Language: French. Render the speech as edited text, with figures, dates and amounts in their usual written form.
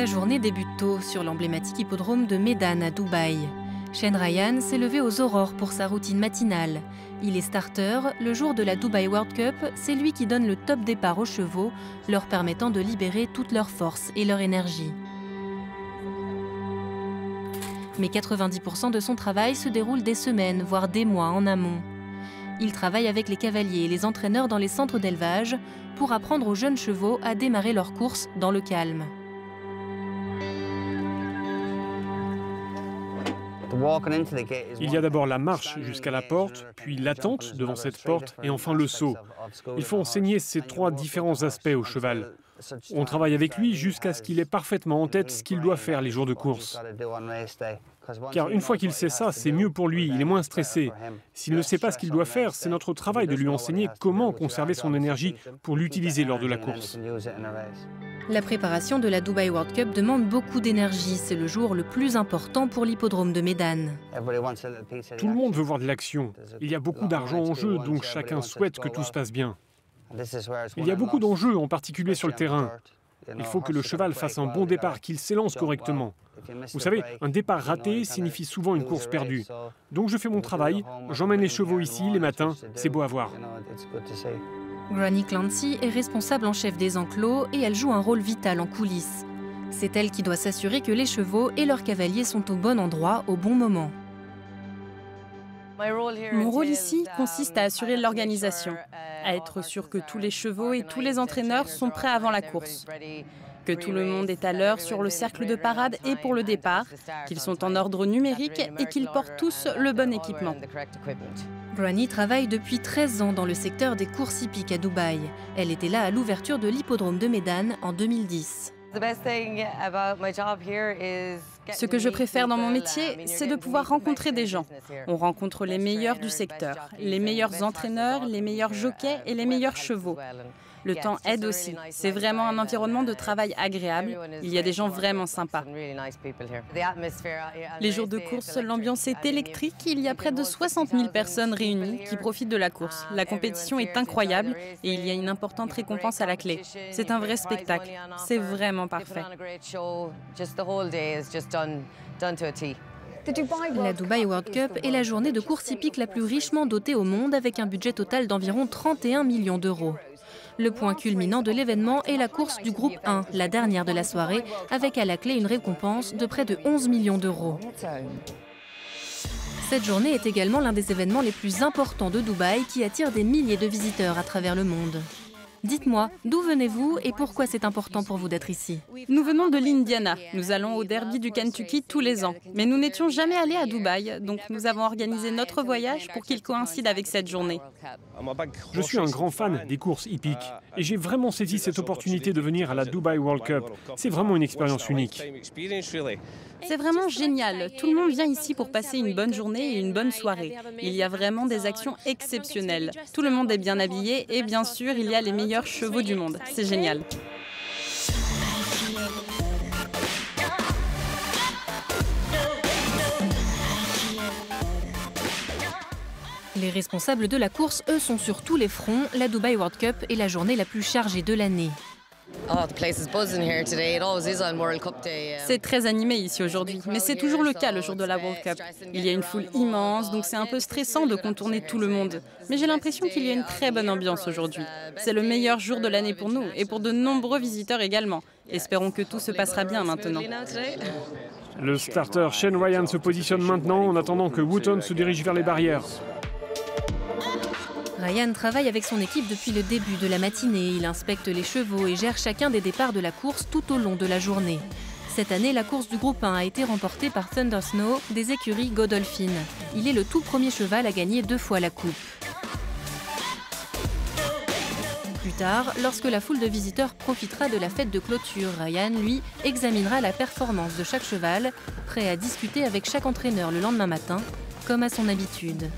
La journée débute tôt sur l'emblématique hippodrome de Meydan à Dubaï. Shane Ryan s'est levé aux aurores pour sa routine matinale. Il est starter. Le jour de la Dubai World Cup, c'est lui qui donne le top départ aux chevaux, leur permettant de libérer toute leur force et leur énergie. Mais 90% de son travail se déroule des semaines, voire des mois en amont. Il travaille avec les cavaliers et les entraîneurs dans les centres d'élevage pour apprendre aux jeunes chevaux à démarrer leur course dans le calme. Il y a d'abord la marche jusqu'à la porte, puis l'attente devant cette porte et enfin le saut. Il faut enseigner ces trois différents aspects au cheval. On travaille avec lui jusqu'à ce qu'il ait parfaitement en tête ce qu'il doit faire les jours de course. Car une fois qu'il sait ça, c'est mieux pour lui, il est moins stressé. S'il ne sait pas ce qu'il doit faire, c'est notre travail de lui enseigner comment conserver son énergie pour l'utiliser lors de la course. La préparation de la Dubai World Cup demande beaucoup d'énergie. C'est le jour le plus important pour l'hippodrome de Meydan. Tout le monde veut voir de l'action. Il y a beaucoup d'argent en jeu, donc chacun souhaite que tout se passe bien. Il y a beaucoup d'enjeux, en particulier sur le terrain. Il faut que le cheval fasse un bon départ, qu'il s'élance correctement. Vous savez, un départ raté signifie souvent une course perdue. Donc je fais mon travail, j'emmène les chevaux ici les matins, c'est beau à voir. Granny Clancy est responsable en chef des enclos et elle joue un rôle vital en coulisses. C'est elle qui doit s'assurer que les chevaux et leurs cavaliers sont au bon endroit au bon moment. Mon rôle ici consiste à assurer l'organisation, à être sûr que tous les chevaux et tous les entraîneurs sont prêts avant la course, que tout le monde est à l'heure sur le cercle de parade et pour le départ, qu'ils sont en ordre numérique et qu'ils portent tous le bon équipement. Granny travaille depuis 13 ans dans le secteur des courses hippiques à Dubaï. Elle était là à l'ouverture de l'hippodrome de Meydan en 2010. Ce que je préfère dans mon métier, c'est de pouvoir rencontrer des gens. On rencontre les meilleurs du secteur, les meilleurs entraîneurs, les meilleurs jockeys et les meilleurs chevaux. Le temps aide aussi. C'est vraiment un environnement de travail agréable. Il y a des gens vraiment sympas. Les jours de course, l'ambiance est électrique. Il y a près de 60 000 personnes réunies qui profitent de la course. La compétition est incroyable et il y a une importante récompense à la clé. C'est un vrai spectacle. C'est vraiment parfait. La Dubai World Cup est la journée de course hippique la plus richement dotée au monde avec un budget total d'environ 31 millions d'euros. Le point culminant de l'événement est la course du groupe 1, la dernière de la soirée, avec à la clé une récompense de près de 11 millions d'euros. Cette journée est également l'un des événements les plus importants de Dubaï qui attire des milliers de visiteurs à travers le monde. Dites-moi, d'où venez-vous et pourquoi c'est important pour vous d'être ici? Nous venons de l'Indiana. Nous allons au derby du Kentucky tous les ans. Mais nous n'étions jamais allés à Dubaï, donc nous avons organisé notre voyage pour qu'il coïncide avec cette journée. Je suis un grand fan des courses hippiques et j'ai vraiment saisi cette opportunité de venir à la Dubai World Cup. C'est vraiment une expérience unique. C'est vraiment génial. Tout le monde vient ici pour passer une bonne journée et une bonne soirée. Il y a vraiment des actions exceptionnelles. Tout le monde est bien habillé et bien sûr, il y a les meilleurs chevaux du monde. C'est génial. Les responsables de la course, eux, sont sur tous les fronts. La Dubai World Cup est la journée la plus chargée de l'année. C'est très animé ici aujourd'hui, mais c'est toujours le cas le jour de la World Cup. Il y a une foule immense, donc c'est un peu stressant de contourner tout le monde. Mais j'ai l'impression qu'il y a une très bonne ambiance aujourd'hui. C'est le meilleur jour de l'année pour nous et pour de nombreux visiteurs également. Espérons que tout se passera bien maintenant. Le starter Shane Ryan se positionne maintenant en attendant que Wooten se dirige vers les barrières. Ryan travaille avec son équipe depuis le début de la matinée. Il inspecte les chevaux et gère chacun des départs de la course tout au long de la journée. Cette année, la course du groupe 1 a été remportée par Thunder Snow des écuries Godolphin. Il est le tout premier cheval à gagner 2 fois la coupe. Plus tard, lorsque la foule de visiteurs profitera de la fête de clôture, Ryan, lui, examinera la performance de chaque cheval, prêt à discuter avec chaque entraîneur le lendemain matin, comme à son habitude.